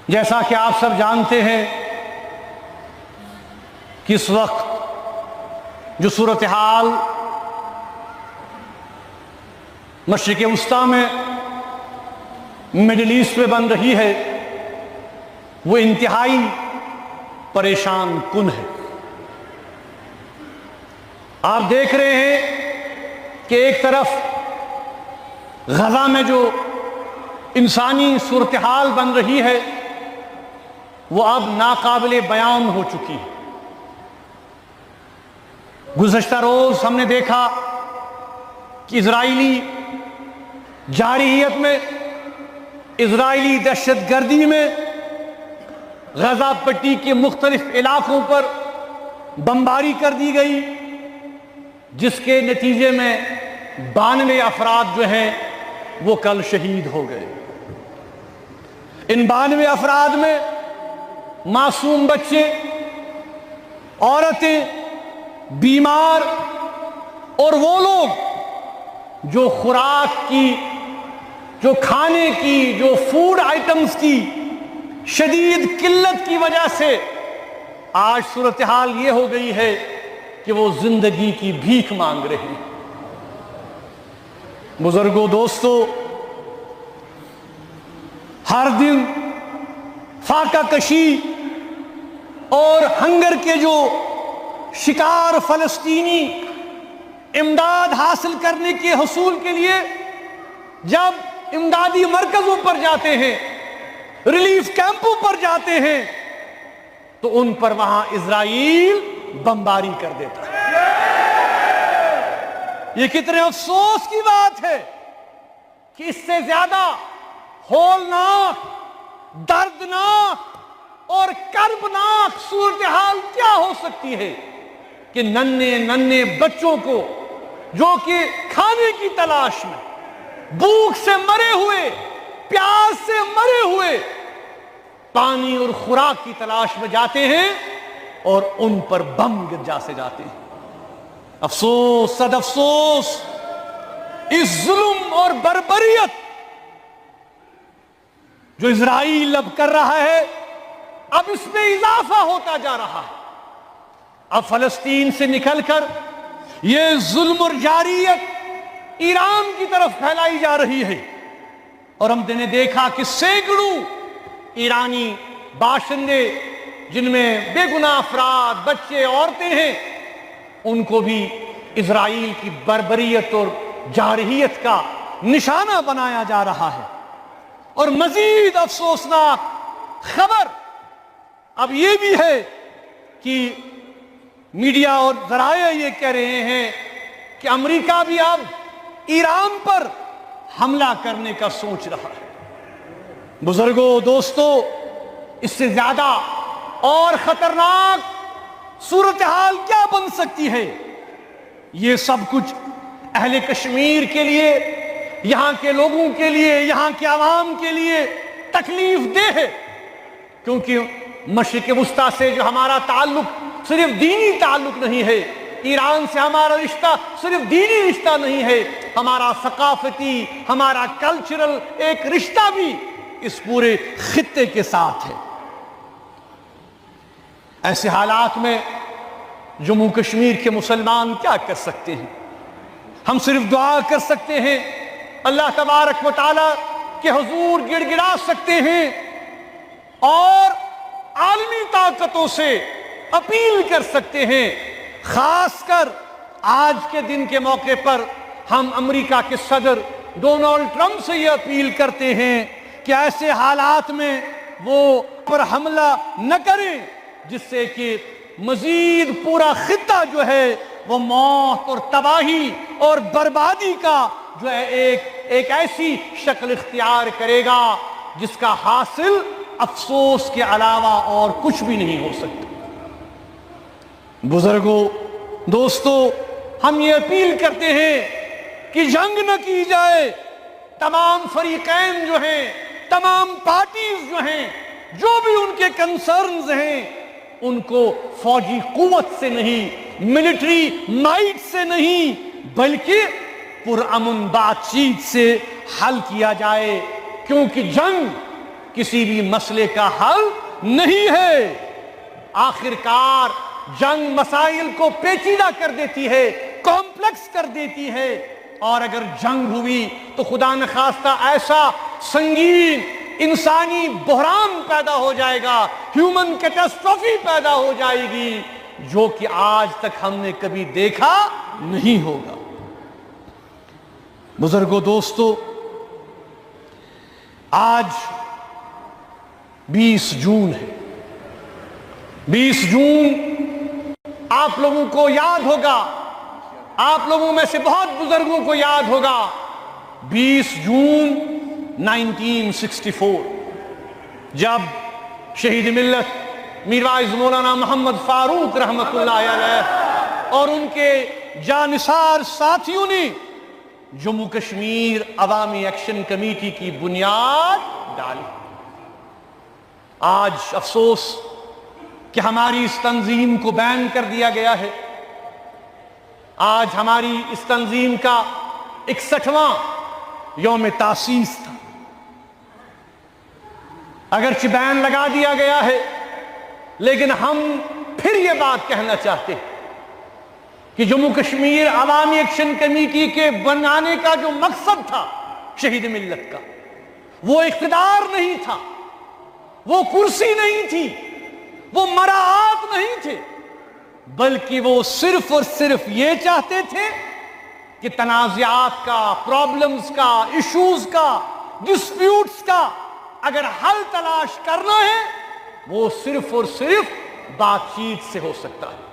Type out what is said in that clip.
جیسا کہ آپ سب جانتے ہیں کہ اس وقت جو صورتحال مشرق وسطی میں مڈل ایسٹ میں بن رہی ہے وہ انتہائی پریشان کن ہے۔ آپ دیکھ رہے ہیں کہ ایک طرف غزہ میں جو انسانی صورتحال بن رہی ہے وہ اب ناقابل بیان ہو چکی ہے۔ گزشتہ روز ہم نے دیکھا کہ اسرائیلی جارحیت میں، اسرائیلی دہشت گردی میں غزہ پٹی کے مختلف علاقوں پر بمباری کر دی گئی، جس کے نتیجے میں 92 افراد جو ہیں وہ کل شہید ہو گئے۔ ان 92 افراد میں معصوم بچے، عورتیں، بیمار اور وہ لوگ جو خوراک کی، جو کھانے کی، جو فوڈ آئٹمز کی شدید قلت کی وجہ سے آج صورتحال یہ ہو گئی ہے کہ وہ زندگی کی بھیک مانگ رہے ہیں۔ بزرگوں، دوستو، ہر دن فاقہ کشی اور ہنگر کے جو شکار فلسطینی امداد حاصل کرنے کے حصول کے لیے جب امدادی مرکزوں پر جاتے ہیں، ریلیف کیمپوں پر جاتے ہیں، تو ان پر وہاں اسرائیل بمباری کر دیتا ہے۔ یہ کتنے افسوس کی بات ہے کہ اس سے زیادہ ہولناک، دردناک اور کربناک صورتحال کیا ہو سکتی ہے کہ ننھے بچوں کو جو کہ کھانے کی تلاش میں، بھوک سے مرے ہوئے، پیاس سے مرے ہوئے، پانی اور خوراک کی تلاش میں جاتے ہیں اور ان پر بم گر جاتے ہیں۔ افسوس، صد افسوس، اس ظلم اور بربریت جو اسرائیل اب کر رہا ہے، اب اس میں اضافہ ہوتا جا رہا ہے۔ اب فلسطین سے نکل کر یہ ظلم اور جارحیت ایران کی طرف پھیلائی جا رہی ہے، اور ہم نے دیکھا کہ سینکڑوں ایرانی باشندے، جن میں بے گناہ افراد، بچے، عورتیں ہیں، ان کو بھی اسرائیل کی بربریت اور جارحیت کا نشانہ بنایا جا رہا ہے۔ اور مزید افسوسناک خبر اب یہ بھی ہے کہ میڈیا اور ذرائع یہ کہہ رہے ہیں کہ امریکہ بھی اب ایران پر حملہ کرنے کا سوچ رہا ہے۔ بزرگوں، دوستو، اس سے زیادہ اور خطرناک صورتحال کیا بن سکتی ہے؟ یہ سب کچھ اہل کشمیر کے لیے، یہاں کے لوگوں کے لیے، یہاں کے عوام کے لیے تکلیف دہ ہے، کیونکہ مشرق وسطی سے جو ہمارا تعلق صرف دینی تعلق نہیں ہے، ایران سے ہمارا رشتہ صرف دینی رشتہ نہیں ہے، ہمارا ثقافتی، ہمارا کلچرل ایک رشتہ بھی اس پورے خطے کے ساتھ ہے۔ ایسے حالات میں جموں کشمیر کے مسلمان کیا کر سکتے ہیں؟ ہم صرف دعا کر سکتے ہیں، اللہ تبارک و تعالی کے حضور گڑ گڑا سکتے ہیں، اور عالمی طاقتوں سے اپیل کر سکتے ہیں۔ خاص کر آج کے دن کے موقع پر ہم امریکہ کے صدر ڈونلڈ ٹرمپ سے یہ اپیل کرتے ہیں کہ ایسے حالات میں وہ پر حملہ نہ کریں جس سے کہ مزید پورا خطہ جو ہے وہ موت اور تباہی اور بربادی کا جو ہے ایک ایسی شکل اختیار کرے گا جس کا حاصل افسوس کے علاوہ اور کچھ بھی نہیں ہو سکتا۔ بزرگوں، دوستو، ہم یہ اپیل کرتے ہیں کہ جنگ نہ کی جائے، تمام فریقین جو ہیں، تمام پارٹیز جو ہیں، جو بھی ان کے کنسرنز ہیں، ان کو فوجی قوت سے نہیں، ملٹری مائٹ سے نہیں، بلکہ پرامن بات چیت سے حل کیا جائے، کیونکہ جنگ کسی بھی مسئلے کا حل نہیں ہے۔ آخرکار جنگ مسائل کو پیچیدہ کر دیتی ہے، کمپلیکس کر دیتی ہے، اور اگر جنگ ہوئی تو خدا نخواستہ ایسا سنگین انسانی بحران پیدا ہو جائے گا، ہیومن کیٹاسٹروفی پیدا ہو جائے گی، جو کہ آج تک ہم نے کبھی دیکھا نہیں ہوگا۔ بزرگوں، دوستو، آج 20 جون ہے۔ 20 جون آپ لوگوں کو یاد ہوگا، آپ لوگوں میں سے بہت بزرگوں کو یاد ہوگا، 20 جون 1964 جب شہید ملت میروائس مولانا محمد فاروق رحمۃ اللہ علیہ اور ان کے جانثار ساتھیوں نے جموں کشمیر عوامی ایکشن کمیٹی کی بنیاد ڈالی۔ آج افسوس کہ ہماری اس تنظیم کو بین کر دیا گیا ہے۔ آج ہماری اس تنظیم کا 61واں یوم تاسیس تھا۔ اگرچہ بین لگا دیا گیا ہے، لیکن ہم پھر یہ بات کہنا چاہتے ہیں کہ جموں کشمیر عوامی ایکشن کمیٹی کے بنانے کا جو مقصد تھا شہید ملت کا، وہ اقتدار نہیں تھا، وہ کرسی نہیں تھی، وہ مراعات نہیں تھے، بلکہ وہ صرف اور صرف یہ چاہتے تھے کہ تنازعات کا، پرابلمز کا، ایشوز کا، ڈسپیوٹس کا اگر حل تلاش کرنا ہے، وہ صرف اور صرف بات چیت سے ہو سکتا ہے۔